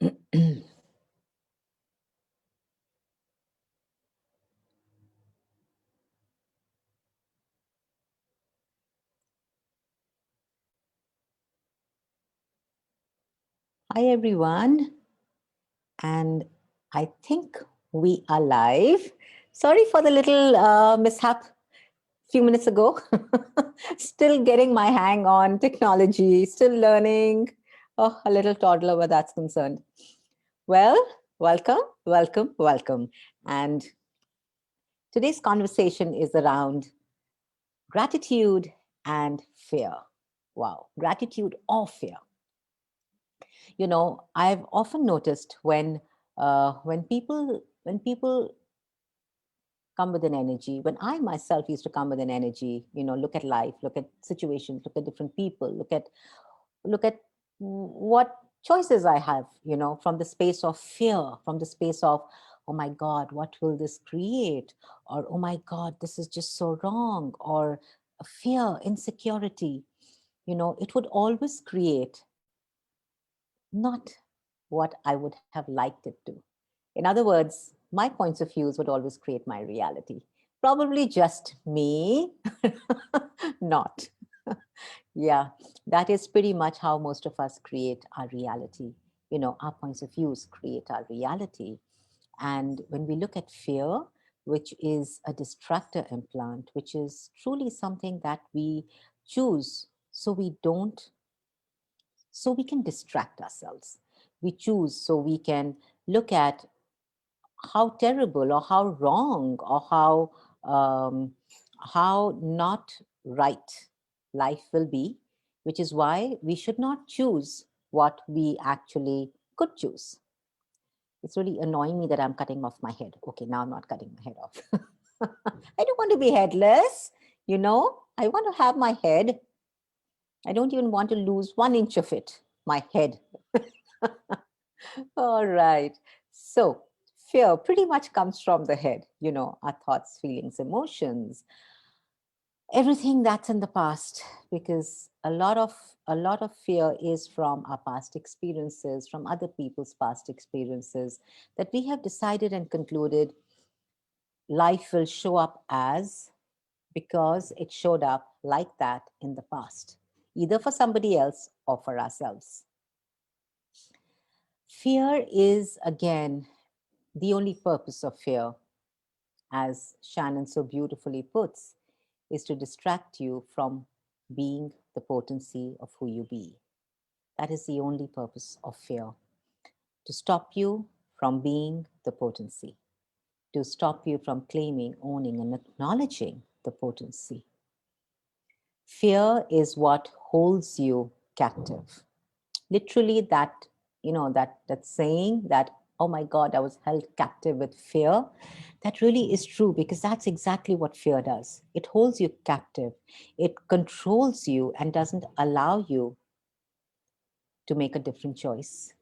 Hi, everyone. And I think we are live. Sorry for the little mishap a few minutes ago. Still getting my hang on technology, still learning. Oh, a little toddler where that's concerned. Well, welcome, welcome, welcome. And today's conversation is around gratitude and fear. Wow, gratitude or fear. You know, I've often noticed when people come with an energy, when I myself used to come with an energy, look at life, look at situations, look at different people, look at what choices I have, from the space of fear, from the space of, oh my God, what will this create? Or, oh my God, this is just so wrong. Or fear, insecurity, it would always create not what I would have liked it to. In other words, my points of views would always create my reality. Probably just me, not. Yeah, that is pretty much how most of us create our reality. Our points of views create our reality. And when we look at fear, which is a distractor implant, which is truly something that we choose so we don't so we can distract ourselves. We choose so we can look at how terrible or how wrong or how not right life will be, which is why we should not choose what we actually could choose. It's really annoying me that I'm cutting off my head. Okay, now I'm not cutting my head off. I don't want to be headless, I want to have my head. I don't even want to lose 1 inch of it, my head. All right. So, fear pretty much comes from the head, our thoughts, feelings, emotions, everything that's in the past, because a lot of fear is from our past experiences, from other people's past experiences, that we have decided and concluded life will show up as, because it showed up like that in the past, either for somebody else or for ourselves. Fear is, again, the only purpose of fear, as Shannon so beautifully puts, is to distract you from being the potency of who you be. That is the only purpose of fear, to stop you from being the potency, to stop you from claiming, owning, and acknowledging the potency. Fear is what holds you captive. Literally, that saying that, oh my God, I was held captive with fear, that really is true, because that's exactly what fear does. It holds you captive, it controls you and doesn't allow you to make a different choice,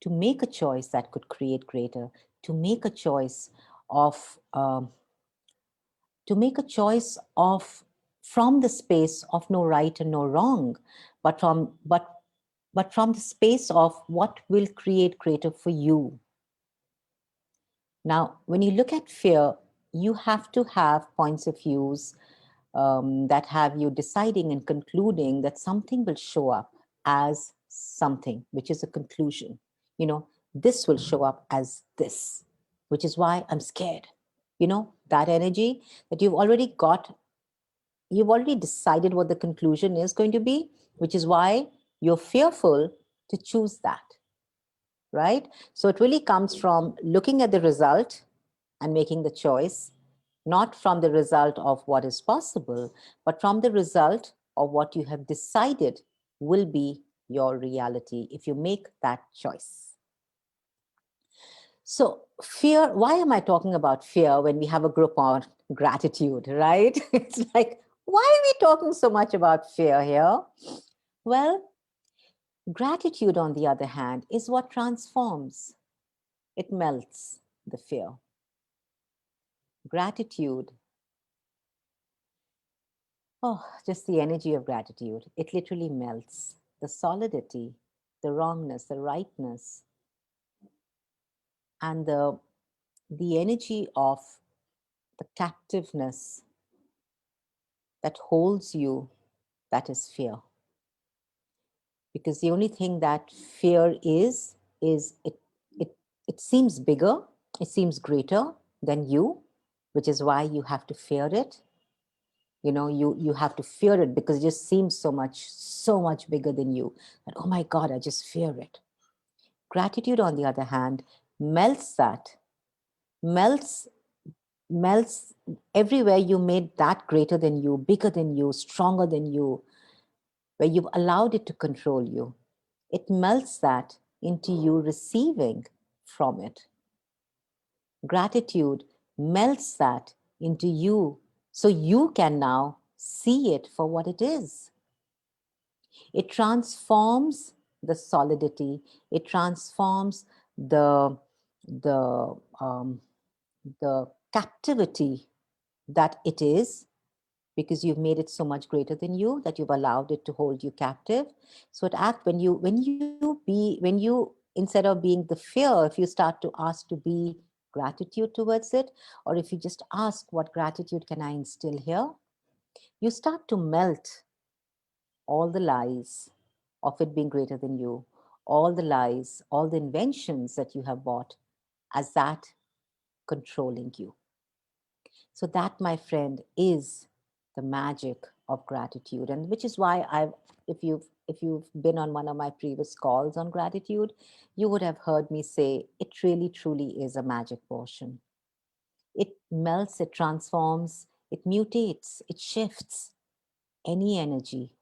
to make a choice that could create greater, to make a choice of to make a choice of, from the space of no right and no wrong, but from the space of what will create greater for you. Now, when you look at fear, you have to have points of views that have you deciding and concluding that something will show up as something, which is a conclusion. This will show up as this, which is why I'm scared. That energy that you've already decided what the conclusion is going to be, which is why you're fearful to choose that, right? So it really comes from looking at the result and making the choice, not from the result of what is possible, but from the result of what you have decided will be your reality if you make that choice. So, fear, why am I talking about fear when we have a group on gratitude, right? It's like, why are we talking so much about fear here? Well, gratitude, on the other hand, is what transforms, it melts the fear. Gratitude, oh, just the energy of gratitude, it literally melts the solidity, the wrongness, the rightness, And the energy of the captiveness that holds you, that is fear. Because the only thing that fear is it seems bigger, it seems greater than you, which is why you have to fear it. You know, you have to fear it because it just seems so much bigger than you. And oh my God, I just fear it. Gratitude, on the other hand, melts that, melts melts everywhere you made that greater than you, bigger than you, stronger than you, where you've allowed it to control you. It melts that into you receiving from it. Gratitude melts that into you so you can now see it for what it is. It transforms the solidity, it transforms the, the, um, the captivity that it is, because you've made it so much greater than you that you've allowed it to hold you captive. So it act when you instead of being the fear, if you start to ask to be gratitude towards it, or if you just ask what gratitude can I instill here, you start to melt all the lies of it being greater than you, all the lies, all the inventions that you have bought as that controlling you. So that, my friend, is the magic of gratitude, and which is why if you've been on one of my previous calls on gratitude, you would have heard me say it really truly is a magic potion. It melts, it transforms, it mutates, it shifts any energy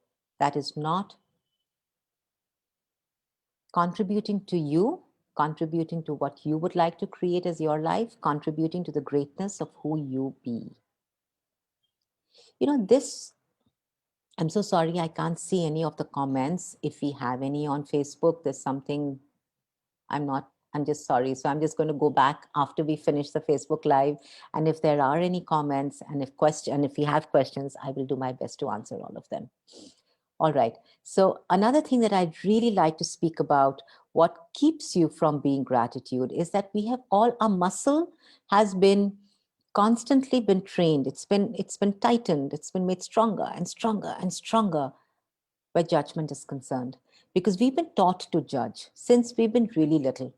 that is not contributing to you, contributing to what you would like to create as your life, contributing to the greatness of who you be. You know, this, I'm so sorry, I can't see any of the comments. If we have any on Facebook, there's something I'm just sorry. So I'm just going to go back after we finish the Facebook Live. And if there are any comments and if we have questions, I will do my best to answer all of them. All right. So another thing that I'd really like to speak about, what keeps you from being gratitude, is that we have all, our muscle has been constantly been trained. It's been tightened. It's been made stronger and stronger and stronger where judgment is concerned. Because we've been taught to judge since we've been really little.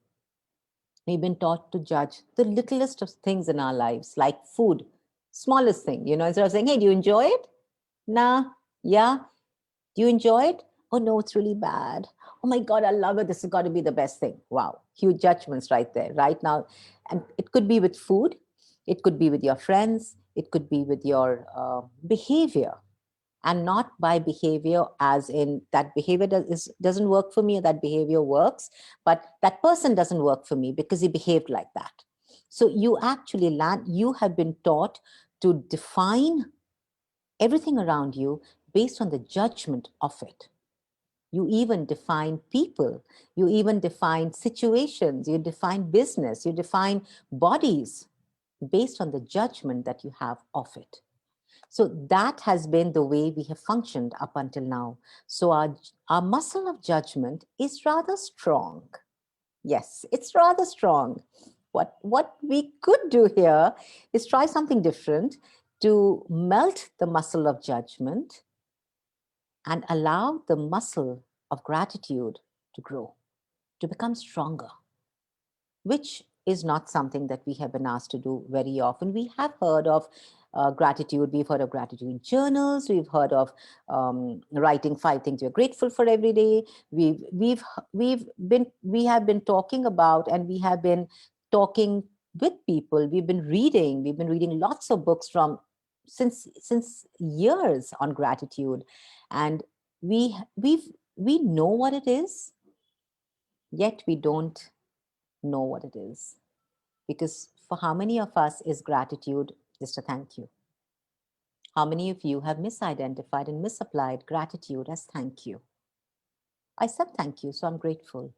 We've been taught to judge the littlest of things in our lives, like food, smallest thing, instead of saying, hey, do you enjoy it? Nah, yeah. Do you enjoy it? Oh no, it's really bad. Oh my God, I love it. This has got to be the best thing. Wow, huge judgments right there, right now. And it could be with food, it could be with your friends, it could be with your behavior. And not by behavior as in that behavior doesn't work for me, or that behavior works, but that person doesn't work for me because he behaved like that. So you actually you have been taught to define everything around you based on the judgment of it. You even define people, you even define situations, you define business, you define bodies based on the judgment that you have of it. So that has been the way we have functioned up until now. So our muscle of judgment is rather strong. Yes, it's rather strong. What we could do here is try something different to melt the muscle of judgment and allow the muscle of gratitude to grow, to become stronger, which is not something that we have been asked to do very often. We have heard of gratitude. We've heard of gratitude journals. We've heard of writing 5 things you're grateful for every day. We have been talking about, and we have been talking with people. We've been reading lots of books from since years on gratitude, and we know what it is, yet we don't know what it is. Because for how many of us is gratitude just a thank you? How many of you have misidentified and misapplied gratitude as thank you? I said thank you, so I'm grateful.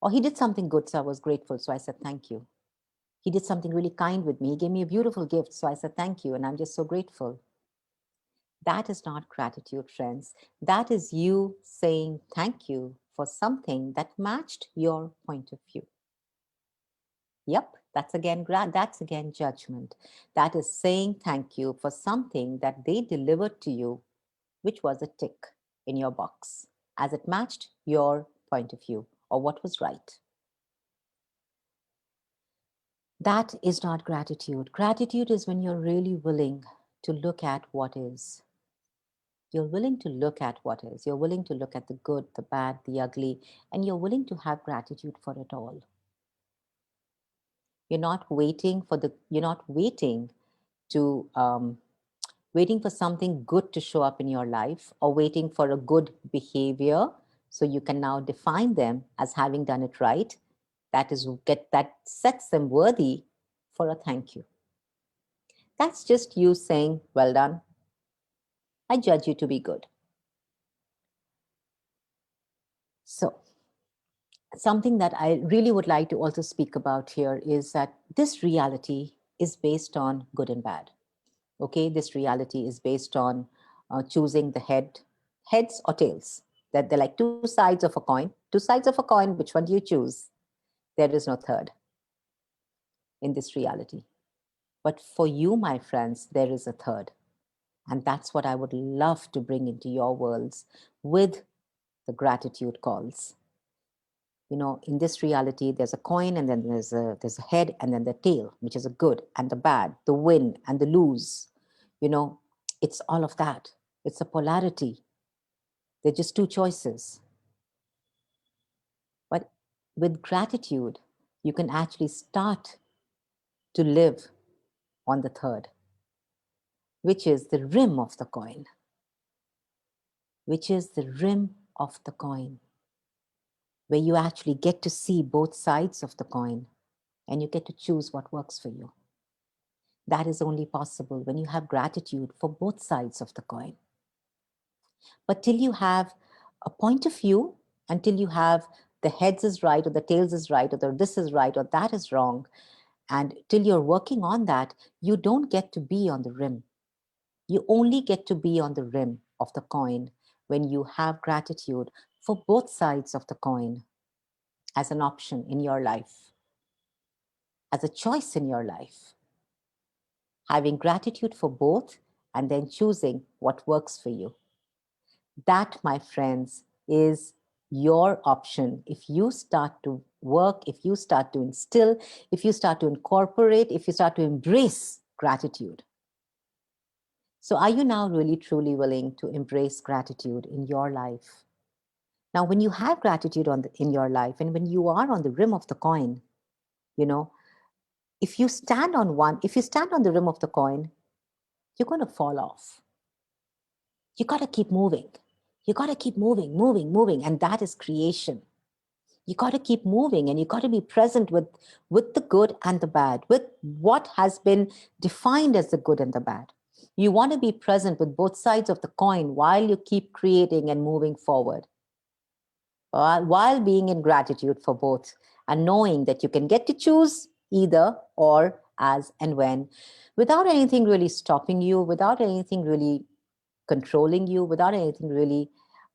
Or he did something good, so I was grateful, so I said thank you. He did something really kind with me. He gave me a beautiful gift, so I said thank you, and I'm just so grateful. That is not gratitude, friends. That is you saying thank you for something that matched your point of view. Yep, that's again judgment. That is saying thank you for something that they delivered to you, which was a tick in your box, as it matched your point of view or what was right. That is not gratitude. Gratitude is when you're really willing to look at what is. You're willing to look at what is. You're willing to look at the good, the bad, the ugly, and you're willing to have gratitude for it all. You're not waiting to waiting for something good to show up in your life or waiting for a good behavior so you can now define them as having done it right. That sets them worthy for a thank you. That's just you saying, well done. I judge you to be good. So something that I really would like to also speak about here is that this reality is based on good and bad. Okay, this reality is based on choosing the heads or tails. That they're like two sides of a coin. Two sides of a coin. Which one do you choose? There is no third in this reality. But for you, my friends, there is a third. And that's what I would love to bring into your worlds with the gratitude calls. You know, in this reality, there's a coin, and then there's a head, and then the tail, which is a good and the bad, the win and the lose. You know, it's all of that. It's a polarity. They're just two choices. But with gratitude, you can actually start to live on the third, which is the rim of the coin, which is the rim of the coin, where you actually get to see both sides of the coin and you get to choose what works for you. That is only possible when you have gratitude for both sides of the coin. But till you have a point of view, until you have the heads is right or the tails is right or the this is right or that is wrong, and till you're working on that, you don't get to be on the rim. You only get to be on the rim of the coin when you have gratitude for both sides of the coin as an option in your life, as a choice in your life. Having gratitude for both and then choosing what works for you. That, my friends, is your option. If you start to work, if you start to instill, if you start to incorporate, if you start to embrace gratitude. So are you now really truly willing to embrace gratitude in your life? Now, when you have gratitude in your life and when you are on the rim of the coin, you know, if you stand on the rim of the coin, you're going to fall off. You got to keep moving. You got to keep moving, moving, moving. And that is creation. You got to keep moving and you got to be present with the good and the bad, with what has been defined as the good and the bad. You want to be present with both sides of the coin while you keep creating and moving forward, while being in gratitude for both and knowing that you can get to choose either or as and when, without anything really stopping you, without anything really controlling you, without anything really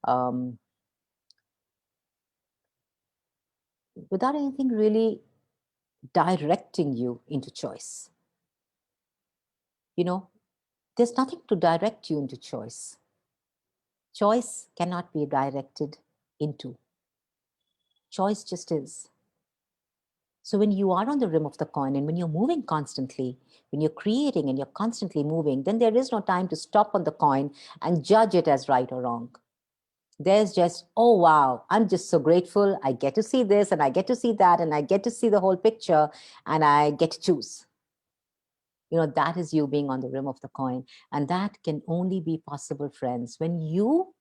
um, without anything really directing you into choice. You know, there's nothing to direct you into choice. Choice cannot be directed into. Choice just is. So when you are on the rim of the coin and when you're moving constantly, when you're creating and you're constantly moving, then there is no time to stop on the coin and judge it as right or wrong. There's just, oh, wow, I'm just so grateful. I get to see this and I get to see that and I get to see the whole picture and I get to choose. You know, that is you being on the rim of the coin. And that can only be possible, friends, when you,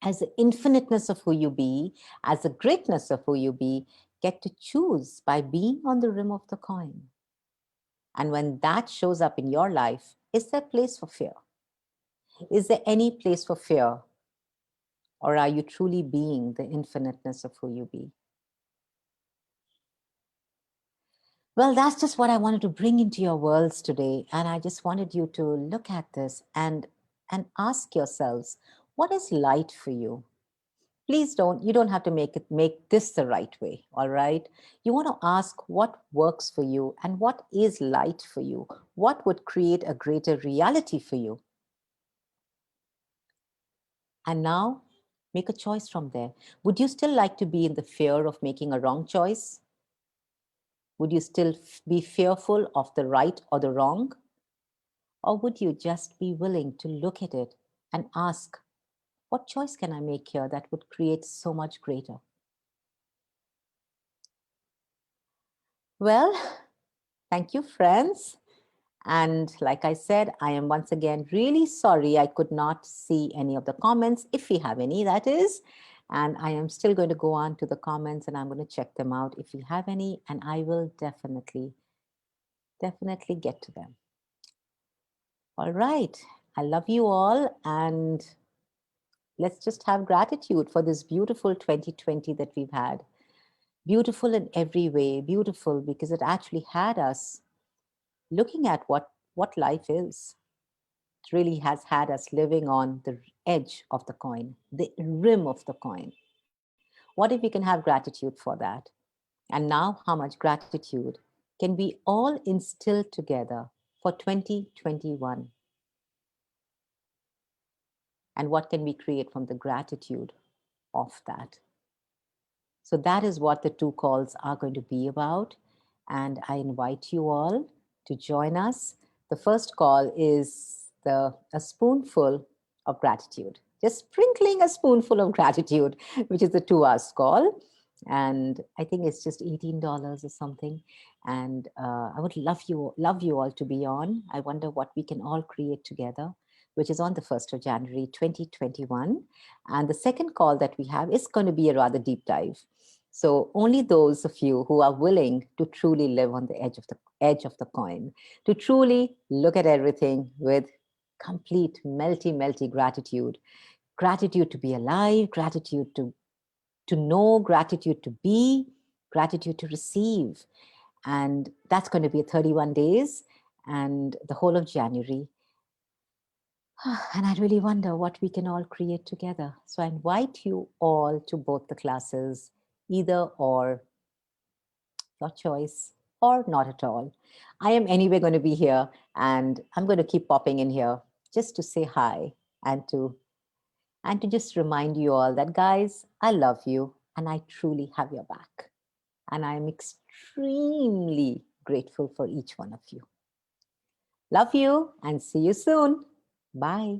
as the infiniteness of who you be, as the greatness of who you be, get to choose by being on the rim of the coin. And when that shows up in your life, is there place for fear? Is there any place for fear? Or are you truly being the infiniteness of who you be? Well, that's just what I wanted to bring into your worlds today. And I just wanted you to look at this and ask yourselves, what is light for you? Please you don't have to make this the right way, all right? You want to ask what works for you and what is light for you, what would create a greater reality for you. And now make a choice from there. Would you still like to be in the fear of making a wrong choice? Would you still be fearful of the right or the wrong? Or would you just be willing to look at it and ask, what choice can I make here that would create so much greater? Well, thank you, friends. And like I said, I am once again really sorry I could not see any of the comments, if we have any, that is. And I am still going to go on to the comments and I'm going to check them out if we have any, and I will definitely get to them. All right. I love you all, and let's just have gratitude for this beautiful 2020 that we've had. Beautiful in every way, beautiful because it actually had us looking at what life is. It really has had us living on the edge of the coin, the rim of the coin. What if we can have gratitude for that? And now, how much gratitude can we all instill together for 2021? And what can we create from the gratitude of that? So that is what the two calls are going to be about. And I invite you all to join us. The first call is a spoonful of gratitude, just sprinkling a spoonful of gratitude, which is the 2 hours call. And I think it's just $18 or something. And I would love you all to be on. I wonder what we can all create together, which is on the 1st of January, 2021. And the second call that we have is going to be a rather deep dive. So only those of you who are willing to truly live on the edge of the coin, to truly look at everything with complete melty gratitude, gratitude to be alive, gratitude to know, gratitude to be, gratitude to receive. And that's going to be 31 days and the whole of January. And I really wonder what we can all create together. So I invite you all to both the classes, either or, your choice, or not at all. I am anyway going to be here, and I'm going to keep popping in here just to say hi and to just remind you all that, guys, I love you and I truly have your back. And I'm extremely grateful for each one of you. Love you and see you soon. Bye.